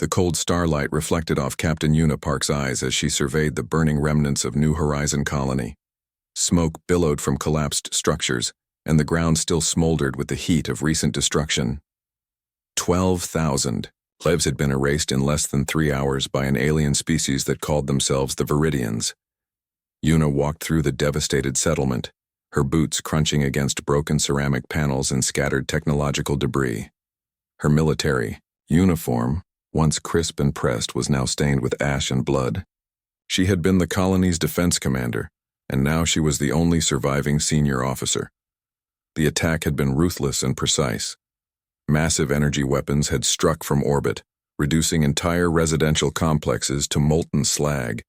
The cold starlight reflected off Captain Una Park's eyes as she surveyed the burning remnants of New Horizon colony. Smoke billowed from collapsed structures, and the ground still smoldered with the heat of recent destruction. 12,000 lives had been erased in less than 3 hours by an alien species that called themselves the Viridians. Una walked through the devastated settlement, her boots crunching against broken ceramic panels and scattered technological debris. Her military uniform, once crisp and pressed, was now stained with ash and blood. She had been the colony's defense commander, and now she was the only surviving senior officer. The attack had been ruthless and precise. Massive energy weapons had struck from orbit, reducing entire residential complexes to molten slag.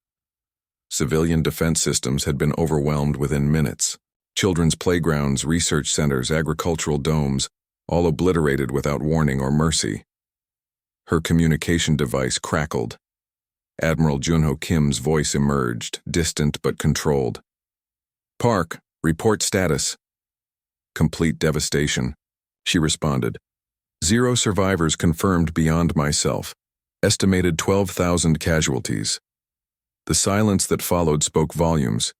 Civilian defense systems had been overwhelmed within minutes. Children's playgrounds, research centers, agricultural domes, all obliterated without warning or mercy. Her communication device crackled. Admiral Junho Kim's voice emerged, distant but controlled. "Park, report status." "Complete devastation," she responded. "0 survivors confirmed beyond myself. Estimated 12,000 casualties." The silence that followed spoke volumes.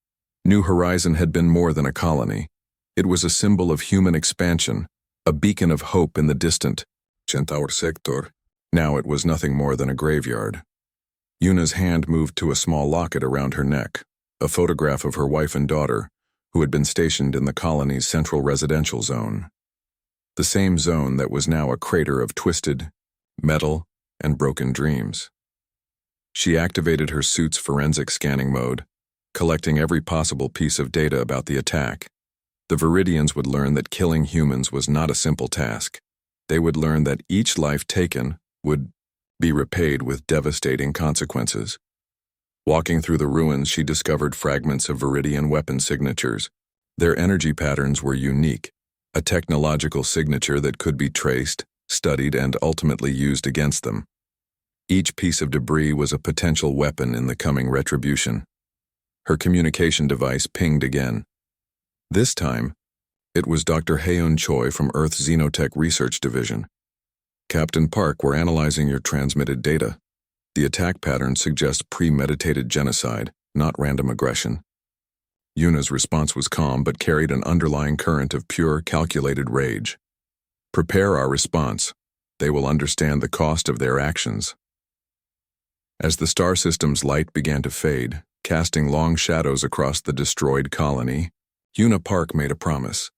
New Horizon had been more than a colony. It was a symbol of human expansion, a beacon of hope in the distant Centaur sector. Now it was nothing more than a graveyard. Una's hand moved to a small locket around her neck, a photograph of her wife and daughter, who had been stationed in the colony's central residential zone. The same zone that was now a crater of twisted metal and broken dreams. She activated her suit's forensic scanning mode, collecting every possible piece of data about the attack. The Viridians would learn that killing humans was not a simple task. They would learn that each life taken would be repaid with devastating consequences. Walking through the ruins, she discovered fragments of Viridian weapon signatures. Their energy patterns were unique, a technological signature that could be traced, studied, and ultimately used against them. Each piece of debris was a potential weapon in the coming retribution. Her communication device pinged again. This time, it was Dr. Haeun Choi from Earth's Xenotech Research Division. "Captain Park, we're analyzing your transmitted data. The attack pattern suggests premeditated genocide, not random aggression." Una's response was calm but carried an underlying current of pure, calculated rage. "Prepare our response. They will understand the cost of their actions." As the star system's light began to fade, casting long shadows across the destroyed colony, Una Park made a promise.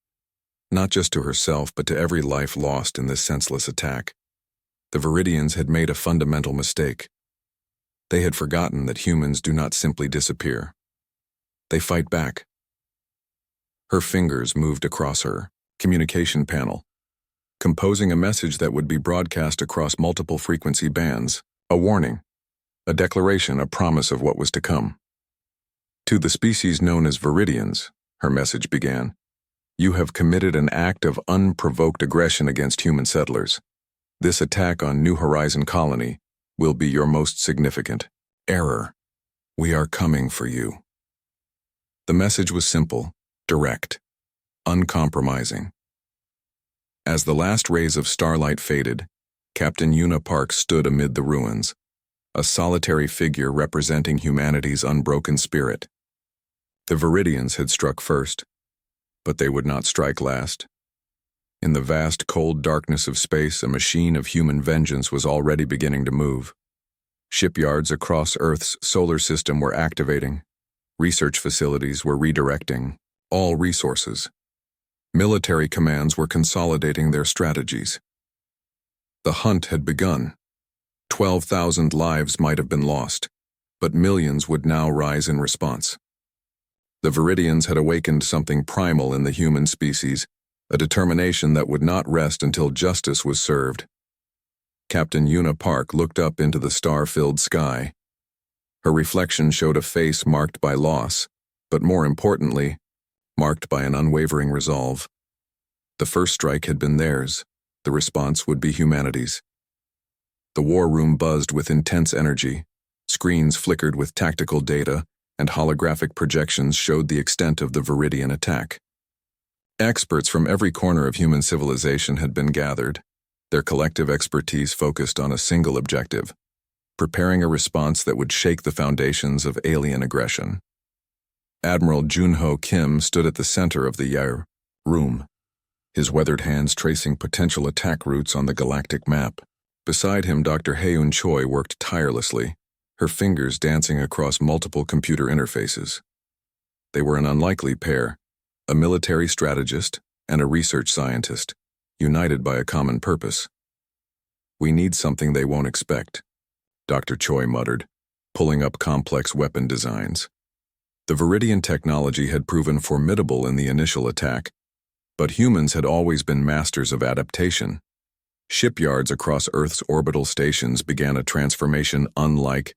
Not just to herself, but to every life lost in this senseless attack. The Viridians had made a fundamental mistake. They had forgotten that humans do not simply disappear. They fight back. Her fingers moved across her communication panel, composing a message that would be broadcast across multiple frequency bands, a warning, a declaration, a promise of what was to come. "To the species known as Viridians," her message began, "you have committed an act of unprovoked aggression against human settlers. This attack on New Horizon colony will be your most significant error. We are coming for you." The message was simple, direct, uncompromising. As the last rays of starlight faded, Captain Una Park stood amid the ruins, a solitary figure representing humanity's unbroken spirit. The Viridians had struck first, but they would not strike last. In the vast, cold darkness of space, a machine of human vengeance was already beginning to move. Shipyards across Earth's solar system were activating. Research facilities were redirecting all resources. Military commands were consolidating their strategies. The hunt had begun. 12,000 lives might have been lost, but millions would now rise in response. The Viridians had awakened something primal in the human species, a determination that would not rest until justice was served. Captain Una Park looked up into the star-filled sky. Her reflection showed a face marked by loss, but more importantly, marked by an unwavering resolve. The first strike had been theirs. The response would be humanity's. The war room buzzed with intense energy. Screens flickered with tactical data, and holographic projections showed the extent of the Viridian attack. Experts from every corner of human civilization had been gathered, their collective expertise focused on a single objective: preparing a response that would shake the foundations of alien aggression. Admiral Junho Kim stood at the center of the room, his weathered hands tracing potential attack routes on the galactic map. Beside him, Dr. Heun Choi worked tirelessly, her fingers dancing across multiple computer interfaces. They were an unlikely pair, a military strategist and a research scientist, united by a common purpose. "We need something they won't expect," Dr. Choi muttered, pulling up complex weapon designs. The Viridian technology had proven formidable in the initial attack, but humans had always been masters of adaptation. Shipyards across Earth's orbital stations began a transformation unlike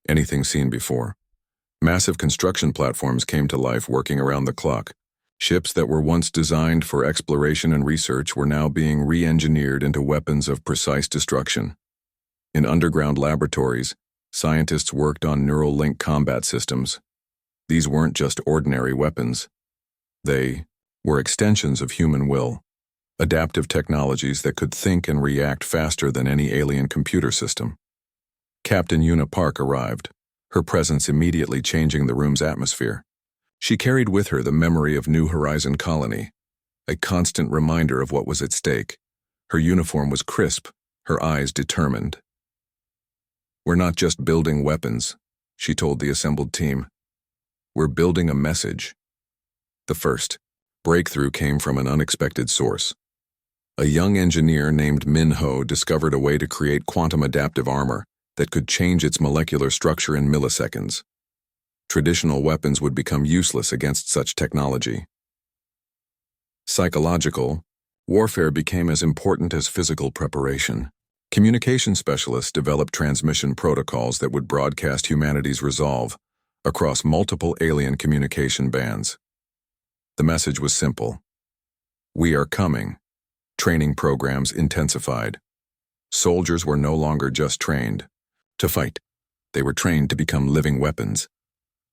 anything seen before. Massive construction platforms came to life working around the clock. Ships that were once designed for exploration and research were now being re-engineered into weapons of precise destruction. In underground laboratories, scientists worked on neural link combat systems. These weren't just ordinary weapons. They were extensions of human will, adaptive technologies that could think and react faster than any alien computer system. Captain Yuna Park arrived, her presence immediately changing the room's atmosphere. She carried with her the memory of New Horizon Colony, a constant reminder of what was at stake. Her uniform was crisp, her eyes determined. "We're not just building weapons," she told the assembled team. "We're building a message." The first breakthrough came from an unexpected source. A young engineer named Min Ho discovered a way to create quantum adaptive armor that could change its molecular structure in milliseconds. Traditional weapons would become useless against such technology. Psychological warfare became as important as physical preparation. Communication specialists developed transmission protocols that would broadcast humanity's resolve across multiple alien communication bands. The message was simple: "We are coming." Training programs intensified. Soldiers were no longer just trained to fight. They were trained to become living weapons.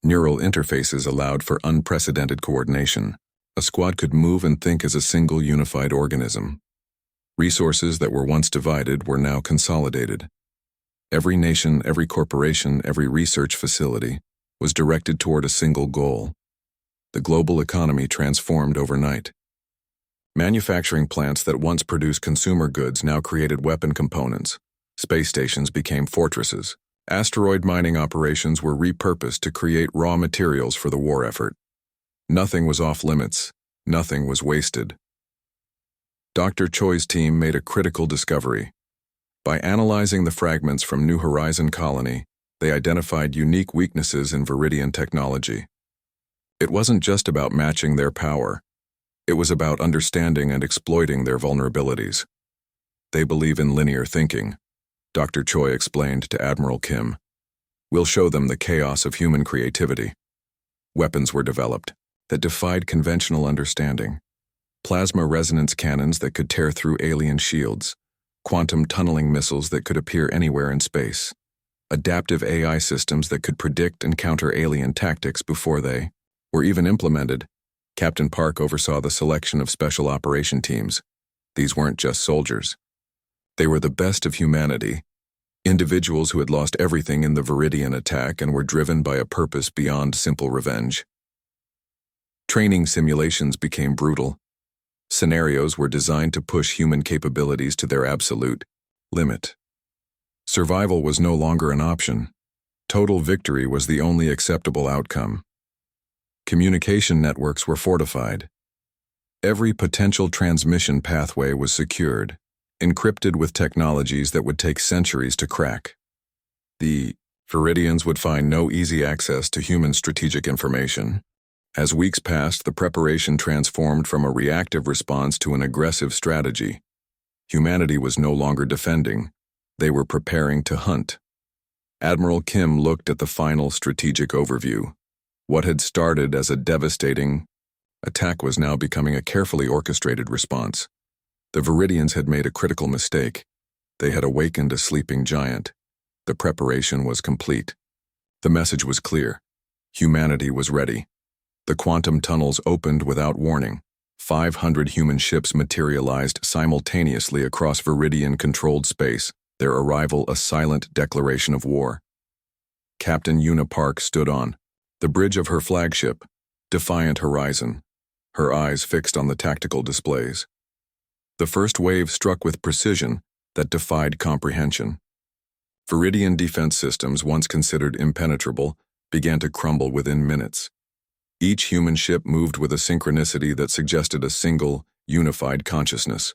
Neural interfaces allowed for unprecedented coordination. A squad could move and think as a single unified organism. Resources that were once divided were now consolidated. Every nation, every corporation, every research facility was directed toward a single goal. The global economy transformed overnight. Manufacturing plants that once produced consumer goods now created weapon components. Space stations became fortresses. Asteroid mining operations were repurposed to create raw materials for the war effort. Nothing was off limits. Nothing was wasted. Dr. Choi's team made a critical discovery. By analyzing the fragments from New Horizon Colony, they identified unique weaknesses in Viridian technology. It wasn't just about matching their power. It was about understanding and exploiting their vulnerabilities. "They believe in linear thinking," Dr. Choi explained to Admiral Kim. "We'll show them the chaos of human creativity." Weapons were developed that defied conventional understanding. Plasma resonance cannons that could tear through alien shields. Quantum tunneling missiles that could appear anywhere in space. Adaptive AI systems that could predict and counter alien tactics before they were even implemented. Captain Park oversaw the selection of special operation teams. These weren't just soldiers. They were the best of humanity, individuals who had lost everything in the Viridian attack and were driven by a purpose beyond simple revenge. Training simulations became brutal. Scenarios were designed to push human capabilities to their absolute limit. Survival was no longer an option. Total victory was the only acceptable outcome. Communication networks were fortified. Every potential transmission pathway was secured, encrypted with technologies that would take centuries to crack. The Viridians would find no easy access to human strategic information. As weeks passed, the preparation transformed from a reactive response to an aggressive strategy. Humanity was no longer defending. They were preparing to hunt. Admiral Kim looked at the final strategic overview. What had started as a devastating attack was now becoming a carefully orchestrated response. The Viridians had made a critical mistake. They had awakened a sleeping giant. The preparation was complete. The message was clear. Humanity was ready. The quantum tunnels opened without warning. 500 human ships materialized simultaneously across Viridian-controlled space. their arrival a silent declaration of war. Captain Una Park stood on the bridge of her flagship, Defiant Horizon, her eyes fixed on the tactical displays. The first wave struck with precision that defied comprehension. Viridian defense systems, once considered impenetrable, began to crumble within minutes. Each human ship moved with a synchronicity that suggested a single, unified consciousness.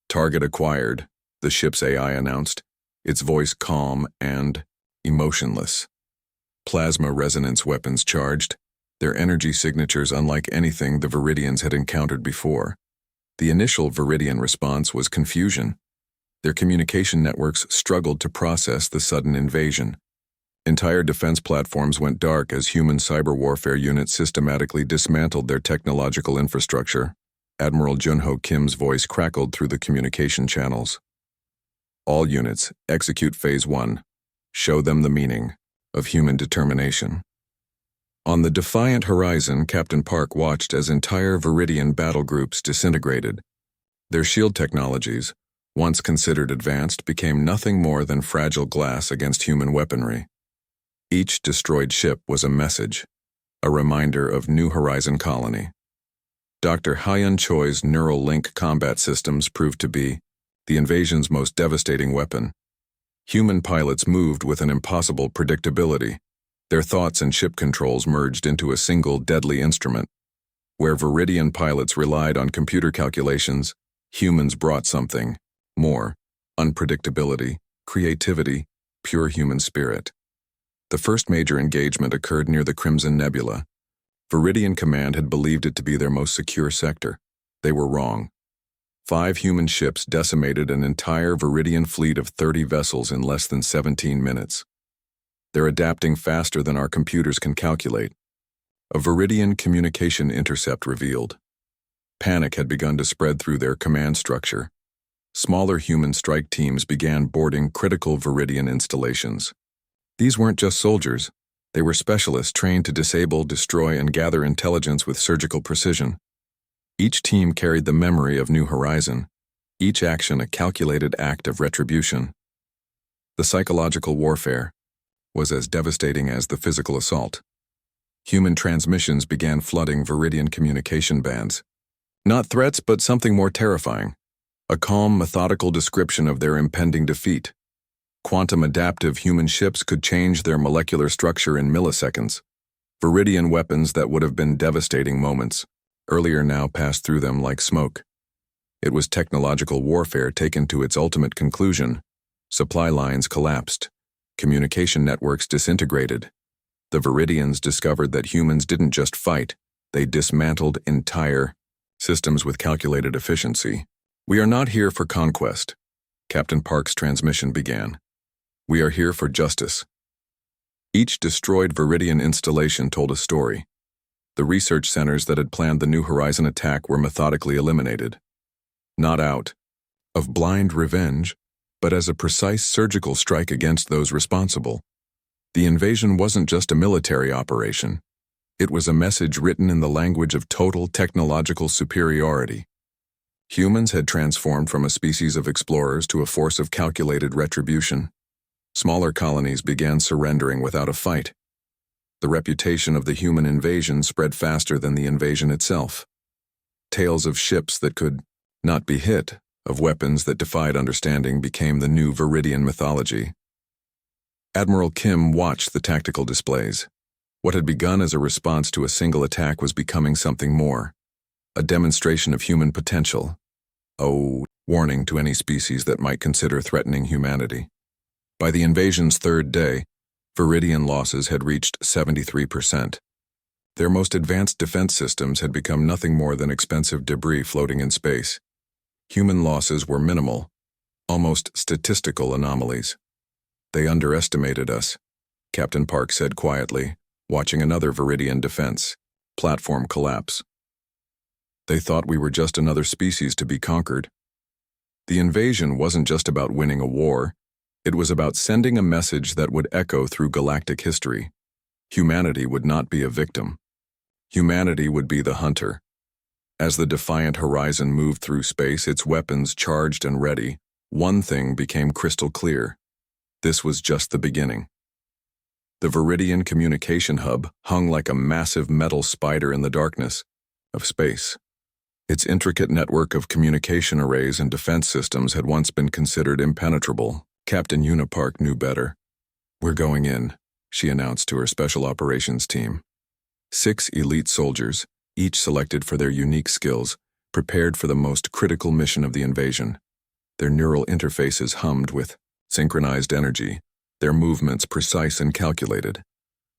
Target acquired, the ship's AI announced, its voice calm and emotionless. Plasma resonance weapons charged, their energy signatures unlike anything the Viridians had encountered before. The initial Viridian response was confusion. Their communication networks struggled to process the sudden invasion. Entire defense platforms went dark as human cyber warfare units systematically dismantled their technological infrastructure. Admiral Junho Kim's voice crackled through the communication channels. All units, execute Phase 1. Show them the meaning of human determination. On the defiant horizon, Captain Park watched as entire Viridian battle groups disintegrated. Their shield technologies, once considered advanced, became nothing more than fragile glass against human weaponry. Each destroyed ship was a message, a reminder of New Horizon colony. Dr. Hyun Choi's neural link combat systems proved to be the invasion's most devastating weapon. Human pilots moved with an impossible predictability. Their thoughts and ship controls merged into a single deadly instrument. Where Viridian pilots relied on computer calculations, humans brought something more: unpredictability, creativity, pure human spirit. The first major engagement occurred near the Crimson Nebula. Viridian Command had believed it to be their most secure sector. They were wrong. 5 human ships decimated an entire Viridian fleet of 30 vessels in less than 17 minutes. They're adapting faster than our computers can calculate. A Viridian communication intercept revealed. Panic had begun to spread through their command structure. Smaller human strike teams began boarding critical Viridian installations. These weren't just soldiers. They were specialists trained to disable, destroy, and gather intelligence with surgical precision. Each team carried the memory of New Horizon, each action a calculated act of retribution. The psychological warfare was as devastating as the physical assault. Human transmissions began flooding Viridian communication bands. Not threats, but something more terrifying. A calm, methodical description of their impending defeat. Quantum-adaptive human ships could change their molecular structure in milliseconds. Viridian weapons that would have been devastating moments earlier now passed through them like smoke. It was technological warfare taken to its ultimate conclusion. Supply lines collapsed. Communication networks disintegrated. The Viridians discovered that humans didn't just fight, they dismantled entire systems with calculated efficiency. "We are not here for conquest," Captain Park's transmission began. "We are here for justice." Each destroyed Viridian installation told a story. The research centers that had planned the New Horizon attack were methodically eliminated. Not out of blind revenge, but as a precise surgical strike against those responsible. The invasion wasn't just a military operation. It was a message written in the language of total technological superiority. Humans had transformed from a species of explorers to a force of calculated retribution. Smaller colonies began surrendering without a fight. The reputation of the human invasion spread faster than the invasion itself. Tales of ships that could not be hit, of weapons that defied understanding, became the new Viridian mythology. Admiral Kim watched the tactical displays. What had begun as a response to a single attack was becoming something more. A demonstration of human potential. A warning to any species that might consider threatening humanity. By the invasion's third day, Viridian losses had reached 73%. Their most advanced defense systems had become nothing more than expensive debris floating in space. Human losses were minimal, almost statistical anomalies. "They underestimated us," Captain Park said quietly, watching another Viridian defense platform collapse. "They thought we were just another species to be conquered." The invasion wasn't just about winning a war. It was about sending a message that would echo through galactic history. Humanity would not be a victim. Humanity would be the hunter. As the defiant horizon moved through space, its weapons charged and ready, one thing became crystal clear. This was just the beginning. The Viridian communication hub hung like a massive metal spider in the darkness of space. Its intricate network of communication arrays and defense systems had once been considered impenetrable. Captain Una Park knew better. "We're going in," she announced to her special operations team. 6 elite soldiers, each selected for their unique skills, prepared for the most critical mission of the invasion. Their neural interfaces hummed with synchronized energy, their movements precise and calculated.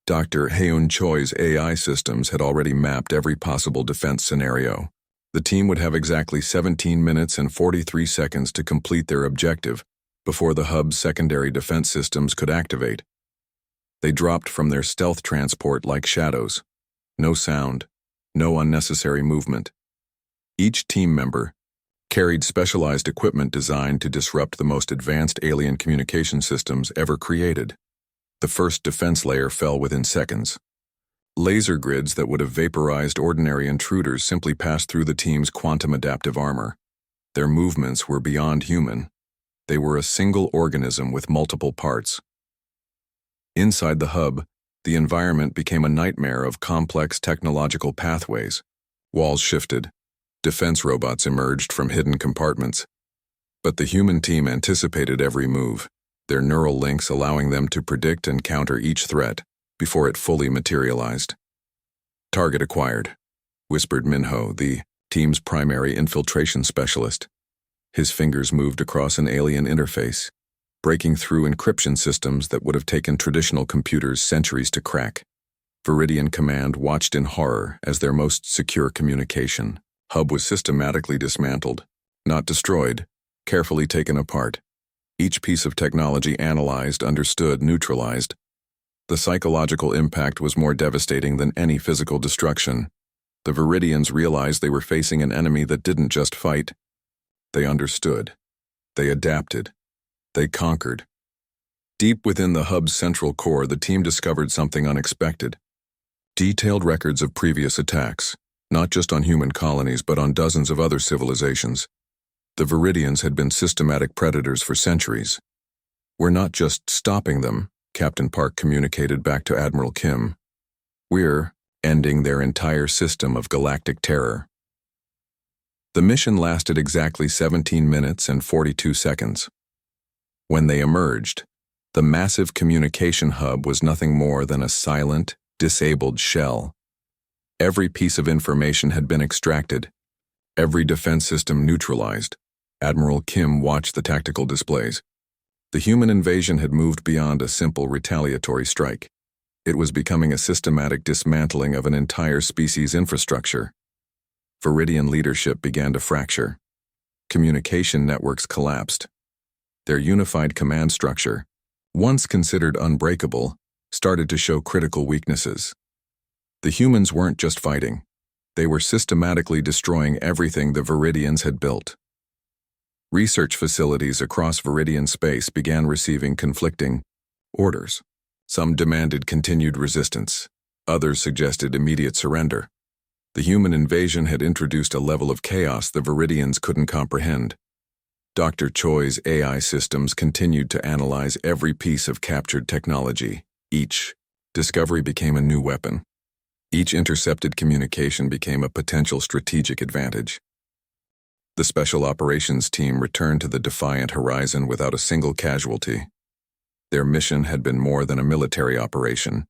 Dr. Heun Choi's AI systems had already mapped every possible defense scenario. The team would have exactly 17 minutes and 43 seconds to complete their objective before the hub's secondary defense systems could activate. They dropped from their stealth transport like shadows. No sound, no unnecessary movement. Each team member carried specialized equipment designed to disrupt the most advanced alien communication systems ever created. The first defense layer fell within seconds. Laser grids that would have vaporized ordinary intruders simply passed through the team's quantum-adaptive armor. Their movements were beyond human. They were a single organism with multiple parts. Inside the hub, the environment became a nightmare of complex technological pathways. Walls shifted. Defense robots emerged from hidden compartments. But the human team anticipated every move, their neural links allowing them to predict and counter each threat before it fully materialized. "Target acquired," whispered Minho, the team's primary infiltration specialist. His fingers moved across an alien interface, breaking through encryption systems that would have taken traditional computers centuries to crack. Viridian Command watched in horror as their most secure communication hub was systematically dismantled, not destroyed, carefully taken apart. Each piece of technology analyzed, understood, neutralized. The psychological impact was more devastating than any physical destruction. The Viridians realized they were facing an enemy that didn't just fight. They understood. They adapted. They conquered. Deep within the hub's central core, the team discovered something unexpected. Detailed records of previous attacks, not just on human colonies but on dozens of other civilizations. The Viridians had been systematic predators for centuries. "We're not just stopping them," Captain Park communicated back to Admiral Kim. "We're ending their entire system of galactic terror." The mission lasted exactly 17 minutes and 42 seconds. When they emerged, the massive communication hub was nothing more than a silent, disabled shell. Every piece of information had been extracted, every defense system neutralized. Admiral Kim watched the tactical displays. The human invasion had moved beyond a simple retaliatory strike. It was becoming a systematic dismantling of an entire species' infrastructure. Viridian leadership began to fracture. Communication networks collapsed. Their unified command structure, once considered unbreakable, started to show critical weaknesses. The humans weren't just fighting. They were systematically destroying everything the Viridians had built. Research facilities across Viridian space began receiving conflicting orders. Some demanded continued resistance. Others suggested immediate surrender. The human invasion had introduced a level of chaos the Viridians couldn't comprehend. Dr. Choi's AI systems continued to analyze every piece of captured technology. Each discovery became a new weapon. Each intercepted communication became a potential strategic advantage. The Special Operations Team returned to the defiant horizon without a single casualty. Their mission had been more than a military operation.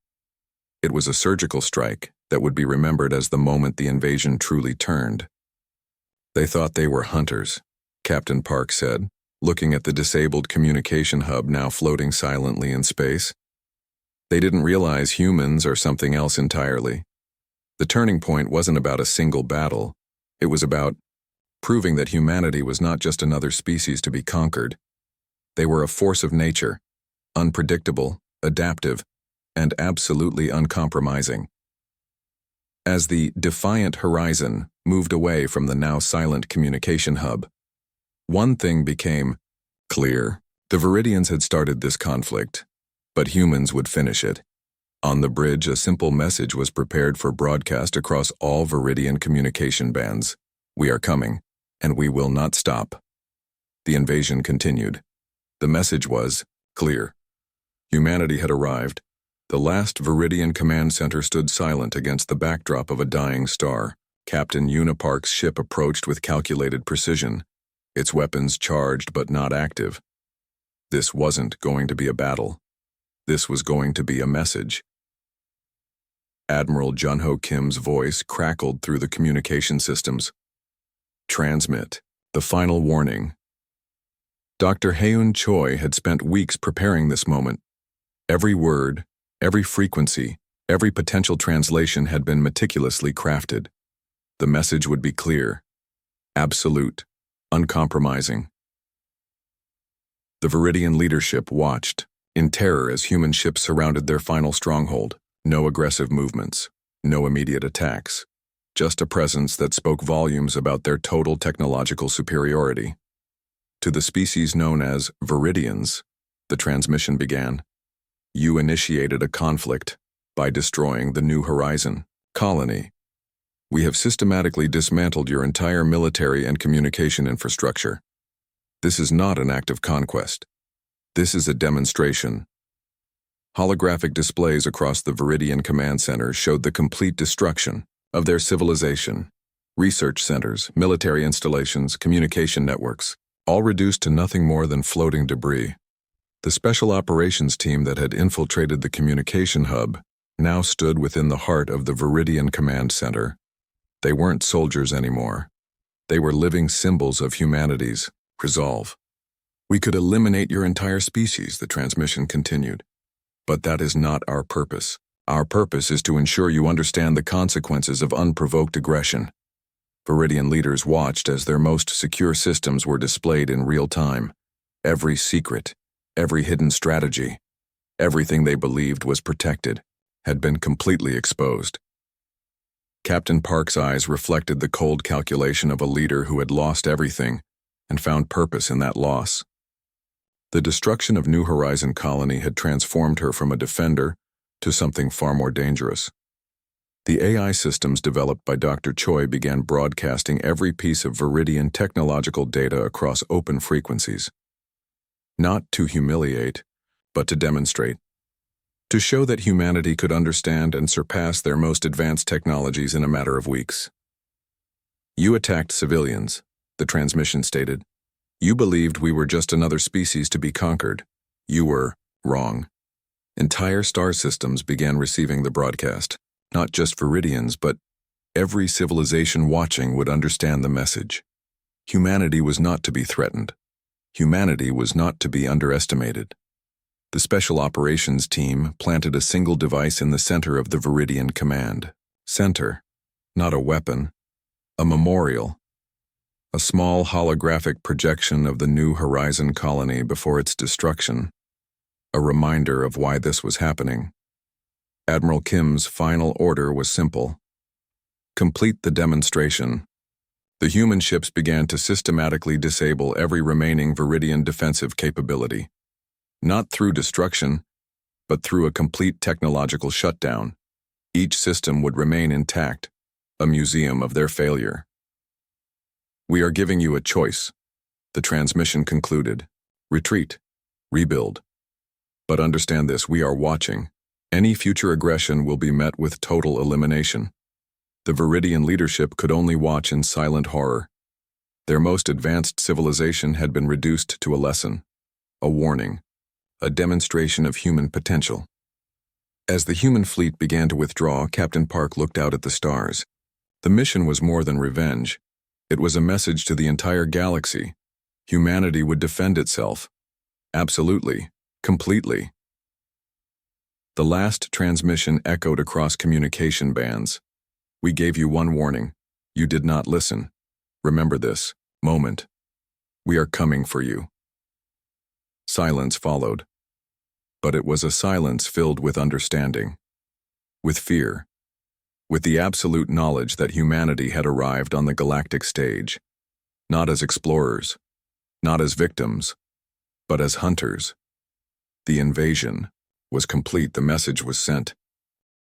It was a surgical strike that would be remembered as the moment the invasion truly turned. "They thought they were hunters," Captain Park said, looking at the disabled communication hub now floating silently in space. "They didn't realize humans are something else entirely." The turning point wasn't about a single battle. It was about proving that humanity was not just another species to be conquered. They were a force of nature, unpredictable, adaptive, and absolutely uncompromising. As the defiant horizon moved away from the now silent communication hub, one thing became clear. The Viridians had started this conflict, but humans would finish it. On the bridge, a simple message was prepared for broadcast across all Viridian communication bands. "We are coming, and we will not stop." The invasion continued. The message was clear. Humanity had arrived. The last Viridian command center stood silent against the backdrop of a dying star. Captain Una Park's ship approached with calculated precision, its weapons charged but not active. This wasn't going to be a battle. This was going to be a message. Admiral Junho Kim's voice crackled through the communication systems. Transmit. The final warning. Dr. Heun Choi had spent weeks preparing this moment. Every word, every frequency, every potential translation had been meticulously crafted. The message would be clear, absolute, uncompromising. The Viridian leadership watched, in terror as human ships surrounded their final stronghold. No aggressive movements, no immediate attacks, just a presence that spoke volumes about their total technological superiority. To the species known as Viridians, the transmission began. You initiated a conflict by destroying the New Horizon colony. We have systematically dismantled your entire military and communication infrastructure. This is not an act of conquest. This is a demonstration. Holographic displays across the Viridian command center showed the complete destruction of their civilization. Research centers, military installations, communication networks, all reduced to nothing more than floating debris. The special operations team that had infiltrated the communication hub now stood within the heart of the Viridian command center. They weren't soldiers anymore. They were living symbols of humanity's resolve. We could eliminate your entire species, the transmission continued. But that is not our purpose. Our purpose is to ensure you understand the consequences of unprovoked aggression. Viridian leaders watched as their most secure systems were displayed in real time. Every secret, every hidden strategy, everything they believed was protected, had been completely exposed. Captain Park's eyes reflected the cold calculation of a leader who had lost everything and found purpose in that loss. The destruction of New Horizon colony had transformed her from a defender to something far more dangerous. The AI systems developed by Dr. Choi began broadcasting every piece of Viridian technological data across open frequencies. Not to humiliate, but to demonstrate. To show that humanity could understand and surpass their most advanced technologies in a matter of weeks. You attacked civilians, the transmission stated. You believed we were just another species to be conquered. You were wrong. Entire star systems began receiving the broadcast. Not just Viridians, but every civilization watching would understand the message. Humanity was not to be threatened. Humanity was not to be underestimated. The Special Operations Team planted a single device in the center of the Viridian command. Center, not a weapon, a memorial. A small holographic projection of the New Horizon colony before its destruction. A reminder of why this was happening. Admiral Kim's final order was simple. Complete the demonstration. The human ships began to systematically disable every remaining Viridian defensive capability. Not through destruction, but through a complete technological shutdown. Each system would remain intact, a museum of their failure. We are giving you a choice, the transmission concluded. Retreat, rebuild. But understand this, we are watching. Any future aggression will be met with total elimination. The Viridian leadership could only watch in silent horror. Their most advanced civilization had been reduced to a lesson, a warning, a demonstration of human potential. As the human fleet began to withdraw, Captain Park looked out at the stars. The mission was more than revenge. It was a message to the entire galaxy. Humanity would defend itself. Absolutely, completely. The last transmission echoed across communication bands. We gave you one warning. You did not listen. Remember this moment. We are coming for you. Silence followed. But it was a silence filled with understanding, with fear, with the absolute knowledge that humanity had arrived on the galactic stage, not as explorers, not as victims, but as hunters. The invasion was complete. The message was sent.